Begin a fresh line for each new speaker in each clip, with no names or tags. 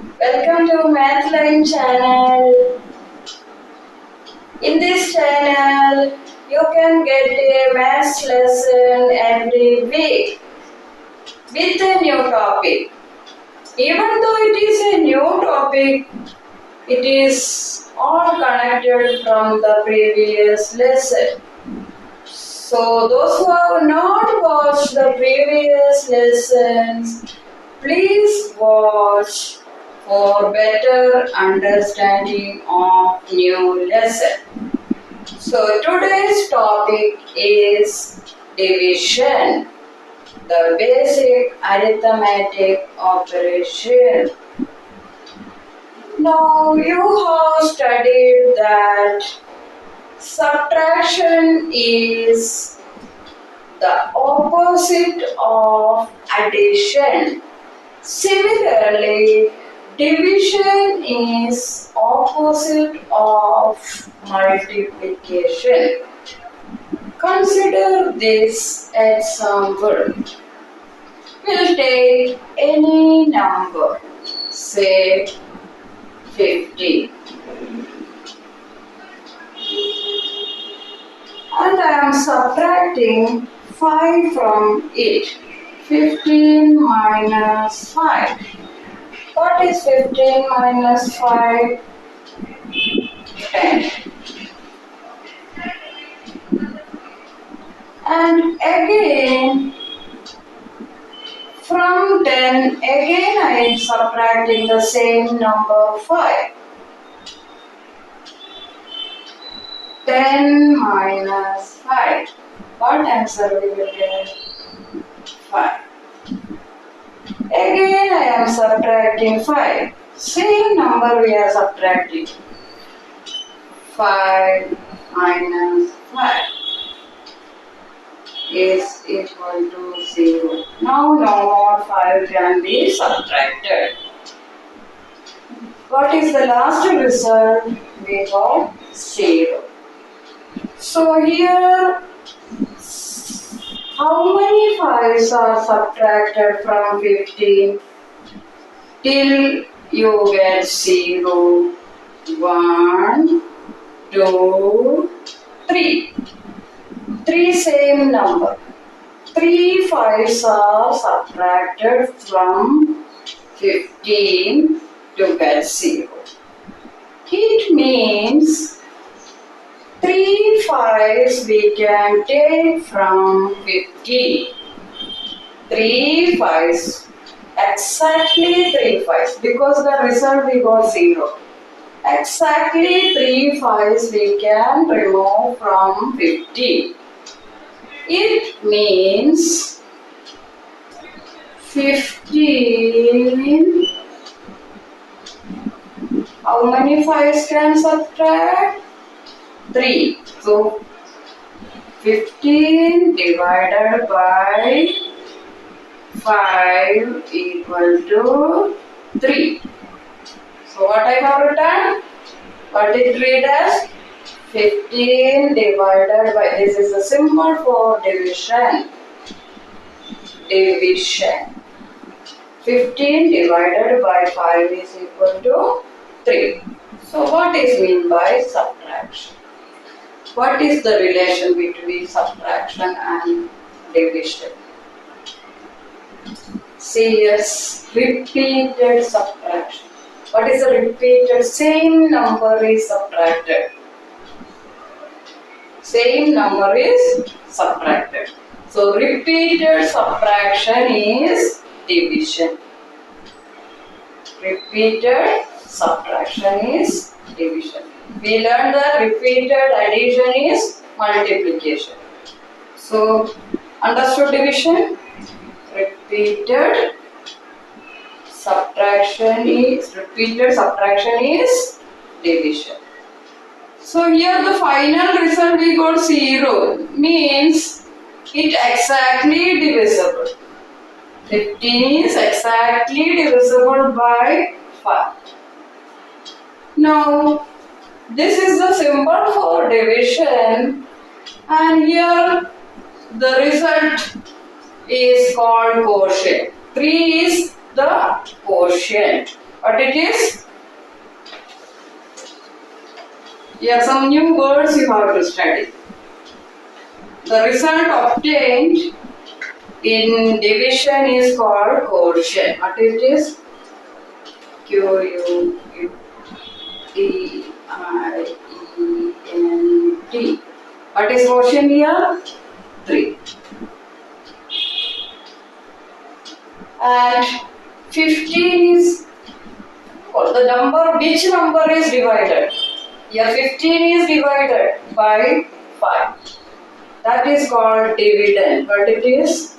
Welcome to Mathline channel. In this channel, you can get a maths lesson every week with a new topic. Even though it is a new topic, it is all connected from the previous lesson. So those who have not watched the previous lessons, please watch for better understanding of new lesson. So today's topic is division, the basic arithmetic operation. Now you have studied that subtraction is the opposite of addition. Similarly, division is opposite of multiplication. Consider this example. We'll take any number, say 50. And I am subtracting 5 from it. 15 minus 5. What is 15 minus 5? 10. And again, from 10, again I am subtracting the same number 5. 10 minus 5. What answer we will get? 5. Again I am subtracting 5. Same number we are subtracting. 5 minus 5 is equal to 0. Now no more 5 can be subtracted. What is the last result? We got 0. So here, how many 5s are subtracted from 15 till you get 0? 1, 2, 3. 3 same number. 3 5s are subtracted from 15 to get 0. It means 3 5s we can take from 15. 3 5s, exactly 3 5s, because the result we got 0. Exactly 3 5s we can remove from 15. It means 15. How many 5s can subtract? 3. So 15 divided by 5 equal to 3. So what I have written? What it read as? 15 divided by, this is a symbol for division. Division. 15 divided by 5 is equal to 3. So what is mean by subtraction? What is the relation between subtraction and division? See, yes, repeated subtraction. What is the repeated? Same number is subtracted. Same number is subtracted. So repeated subtraction is division. Repeated subtraction is division. We learned that repeated addition is multiplication. So understood division? Repeated subtraction is division. So here the final result we got 0, means it exactly divisible. 15 is exactly divisible by 5. Now this is the symbol for division, and here the result is called quotient. 3 is the quotient. What it is? Here some new words you have to study. The result obtained in division is called quotient. What it is? Quotient. What is quotient here? 3. And 15 is the number, which number is divided? Here 15 is divided by 5. That is called dividend. What it is?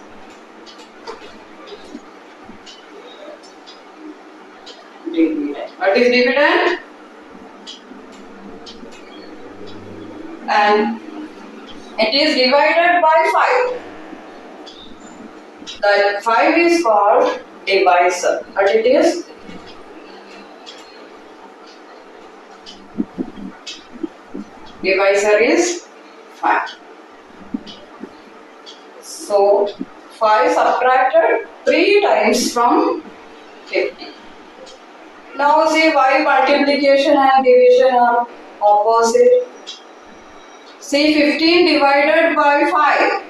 Dividend. What is dividend? And it is divided by 5. That 5 is called divisor. What it is? Divisor is 5. So 5 subtracted 3 times from 50. Now see why multiplication and division are opposite. See 15 divided by 5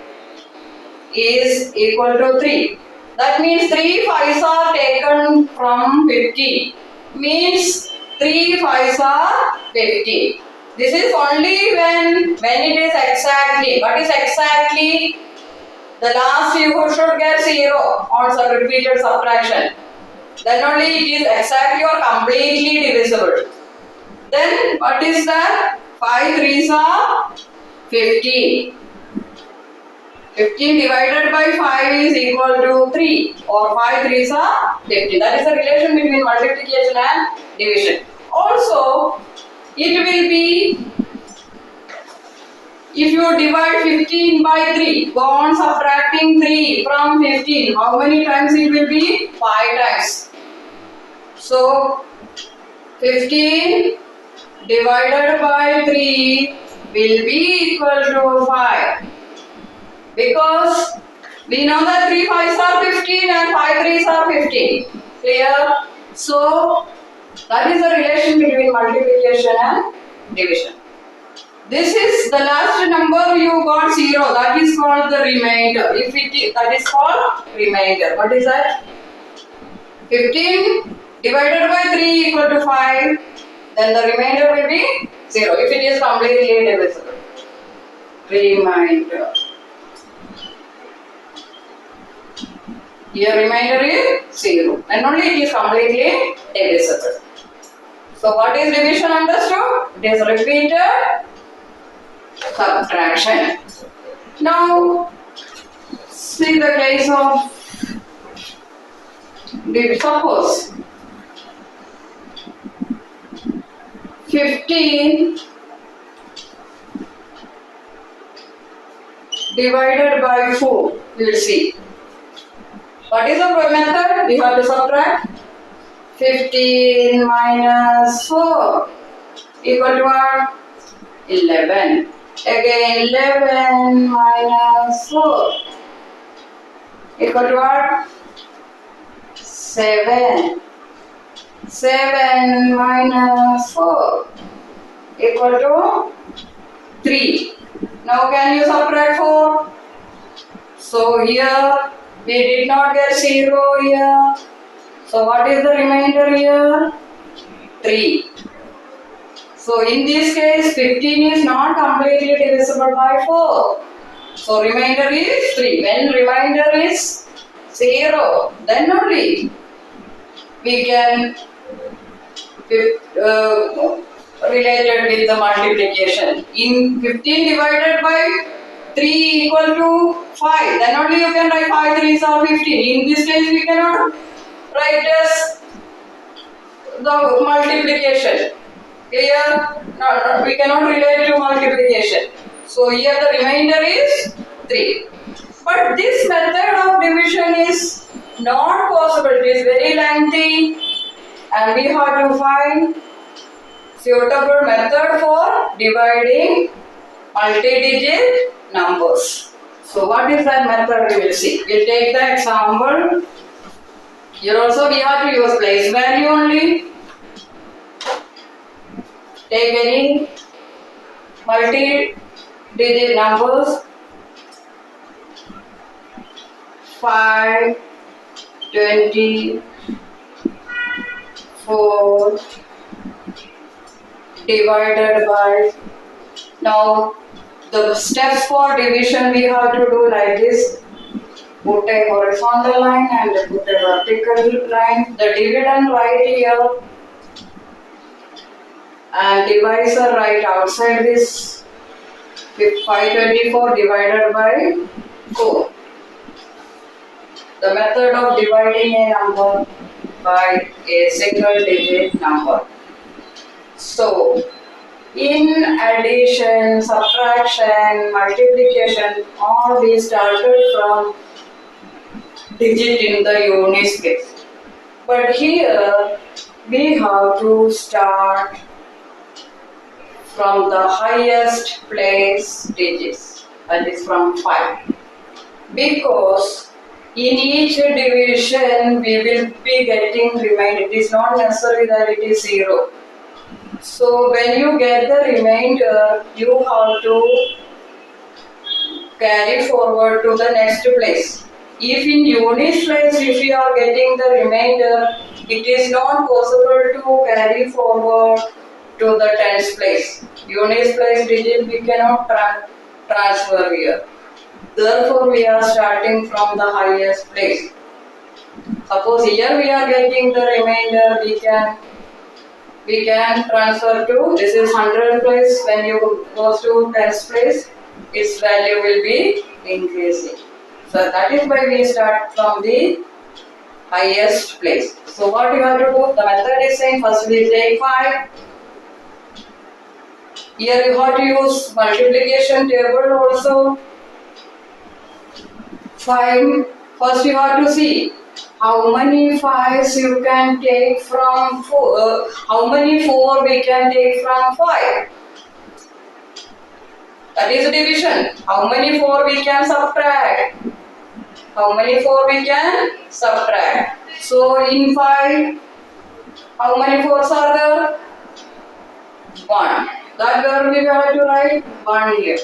is equal to 3. That means 3 5s are taken from 50. Means 3 5s are 50. This is only when it is exactly. What is exactly? The last you should get 0 on some repeated subtraction. Then only it is exactly or completely divisible. Then what is that? 5 3s are 15. 15 divided by 5 is equal to 3 or 5 3s are 15. That is the relation between multiplication and division. Also, it will be, if you divide 15 by 3, go on subtracting 3 from 15. How many times it will be? 5 times. So, 15 divided by 3 will be equal to 5. Because we know that 3 5s are 15 and 5 3s are 15. Clear? So, that is the relation between multiplication and division. This is the last number you got 0. That is called the remainder. If it is, that is called remainder. What is that? 15 divided by 3 equal to 5. Then the remainder will be 0. If it is completely divisible. Remainder. Here remainder is 0. And only it is completely divisible. So what is division understood? It is repeated subtraction. Now see the case of suppose 15 divided by 4. We will see. What is the method? We have to subtract. 15 minus 4 equal to what? 11. Again 11 minus 4 equal to what? 7. 7 minus 4 equal to 3. Now can you subtract 4? So here we did not get 0 here. So what is the remainder here? 3. So in this case 15 is not completely divisible by 4. So remainder is 3. When remainder is 0, then only we can related with the multiplication. In 15 divided by 3 equal to 5, then only you can write 5 3s are 15. In this case we cannot write as the multiplication. Clear? No, we cannot relate to multiplication. So here the remainder is 3. But this method of division is not possible. It is very lengthy and we have to find suitable method for dividing multi-digit numbers. So what is that method we will see? We will take the example Here also we have to use place value only. Take any multi-digit numbers. 5, 24 divided by. Now the steps for division we have to do like this. Put a horizontal line and put a vertical line. The dividend right here and divisor right outside this. 524 divided by 4. The method of dividing a number by a single digit number. So, in addition, subtraction, multiplication, all we started from digit in the units place. But here we have to start from the highest place digits, that is from 5. Because in each division we will be getting remainder. It is not necessary that it is 0. So when you get the remainder, you have to carry forward to the next place. If in units place, if you are getting the remainder, it is not possible to carry forward to the tens place. Units place digit we cannot transfer here. Therefore, we are starting from the highest place. Suppose here we are getting the remainder, we can transfer to, this is 100 place, when you go to tens place, its value will be increasing. So that is why we start from the highest place. So what you have to do, the method is saying first we take 5. Here you have to use multiplication table also. 5, first you have to see how many 5s you can take from 4, how many 4 we can take from 5. That is division. How many 4 we can subtract? How many 4 we can subtract? So in 5, how many 4s are there? 1. That where we have to write 1 here.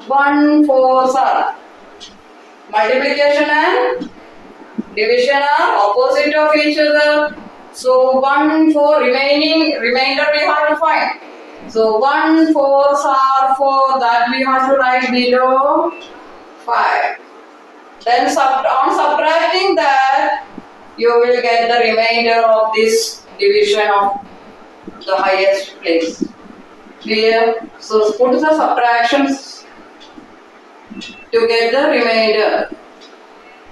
1 4s are. Multiplication and division are opposite of each other. So 1 4 remainder we have to find. So 1 4s are 4, that we have to write below 5. Then on subtracting that, you will get the remainder of this division of the highest place. Clear? So put the subtractions to get the remainder.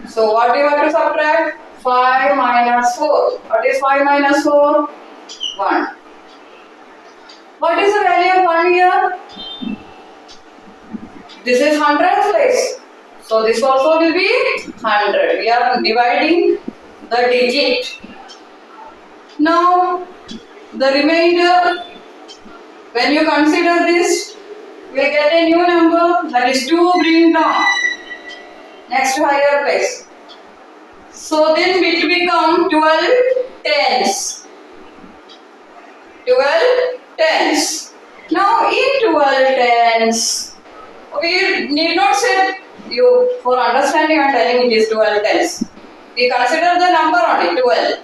So what do you have to subtract? 5 minus 4. What is 5 minus 4? 1. What is the value of 1 here? This is 100th place. So this also will be 100. We are dividing the digit. Now the remainder, when you consider this, we get a new number, that is 2 bring down next higher place. So then it become 12 tens. 12 tens. Now in 12 tens, we need not say, you for understanding I am telling it is 12 tens. We consider the number only 12.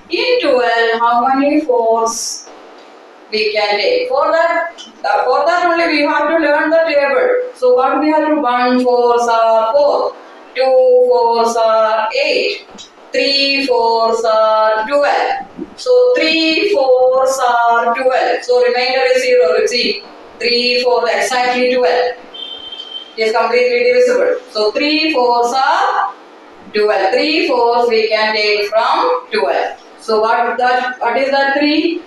In 12, how many 4s we can take? For that only we have to learn the table. So what we have to, 1 4s are 4, 2 4s are 8, 3 4s are 12. So 3 4s are 12. So remainder is 0. Let's see. 3 4 exactly 12. It is completely divisible. So 3 4s are 12. 3 4s we can take from 12. So what is that 3?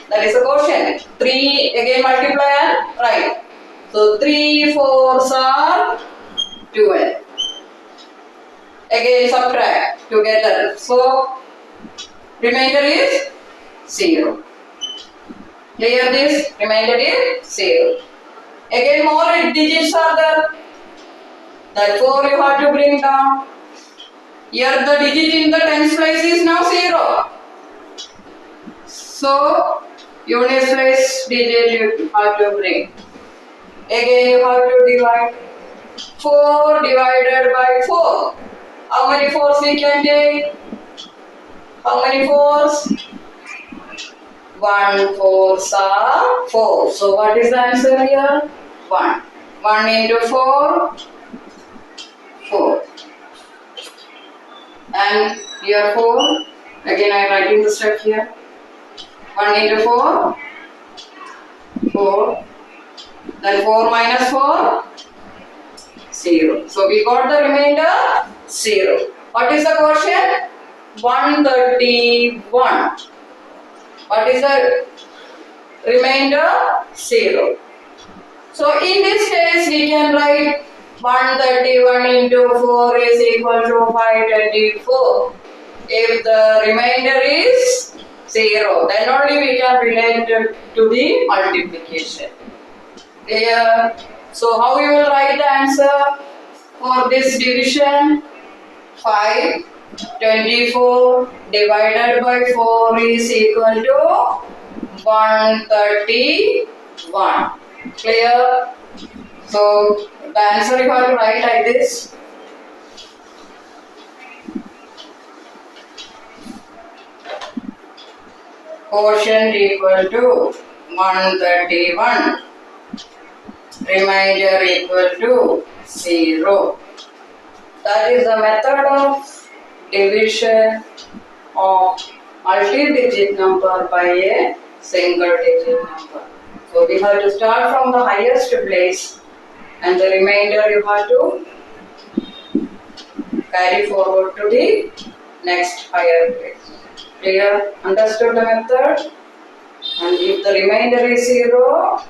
That is a quotient. 3 again multiply and write. So 3 4s are 12. Again subtract together. So remainder is 0. Clear this? Remainder is 0. Again more digits are there. That 4 you have to bring down. Here the digit in the tens place is now 0. So units place digit you have to bring. Again you have to divide. 4 divided by 4. How many 4s we can take? How many 4s? 1 4s are 4. So what is the answer here? 1. 1 into 4, 4. And here 4. Again I am writing the step here. 1 into 4, 4. Then 4 minus 4, 0. So we got the remainder 0. What is the quotient? 131. What is the remainder? 0. So in this case we can write 131 into 4 is equal to 524. If the remainder is 0, then only we can relate it to the multiplication. Clear? So how you will write the answer for this division? 524 divided by 4 is equal to 131. Clear? So the answer you have to write like this. Quotient equal to 131. Remainder equal to 0. That is the method of division of multi-digit number by a single digit number. So we have to start from the highest place and the remainder you have to carry forward to the next higher place. Clear? Understood the method? And if the remainder is 0,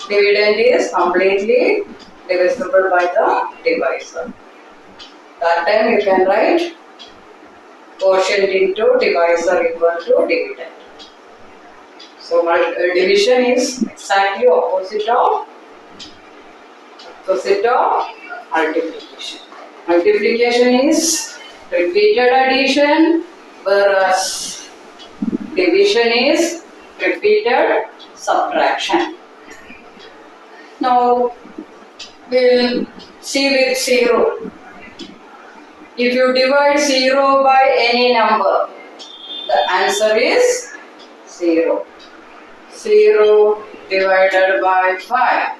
dividend is completely divisible by the divisor. That time you can write quotient into divisor equal to dividend. So division is exactly opposite of multiplication. Multiplication is repeated addition, whereas division is repeated subtraction. Now we'll see with 0. If you divide 0 by any number, the answer is 0. 0 divided by 5.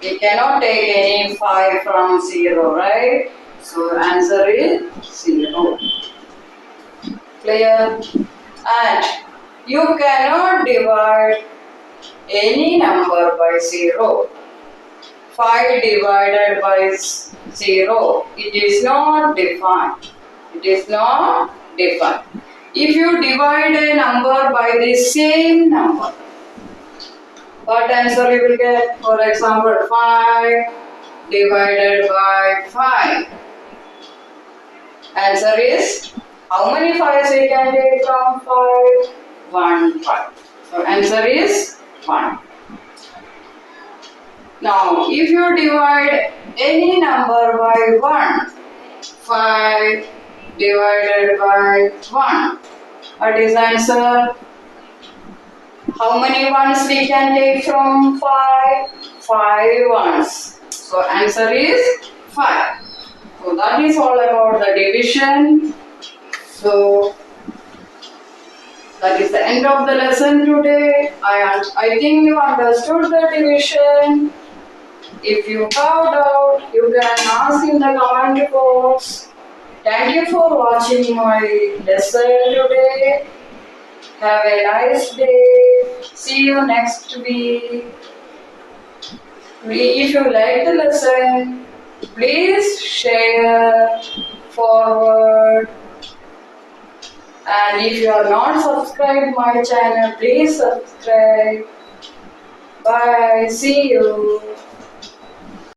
We cannot take any 5 from 0, right? So the answer is 0. Clear? And you cannot divide any number by 0. 5 divided by 0, it is not defined. If you divide a number by the same number, what answer you will get? For example, 5 divided by 5. Answer is, how many 5s we can take from 5? 1 5. So answer is 1. Now, if you divide any number by 1, 5 divided by 1, what is the answer? How many ones we can take from 5? 5 ones. So answer is 5. So that is all about the division. So that is the end of the lesson today. I think you understood the division. If you have doubt, you can ask in the comment box. Thank you for watching my lesson today. Have a nice day. See you next week. If you like the lesson, please share, forward. And if you are not subscribed my channel, please subscribe. Bye. See you.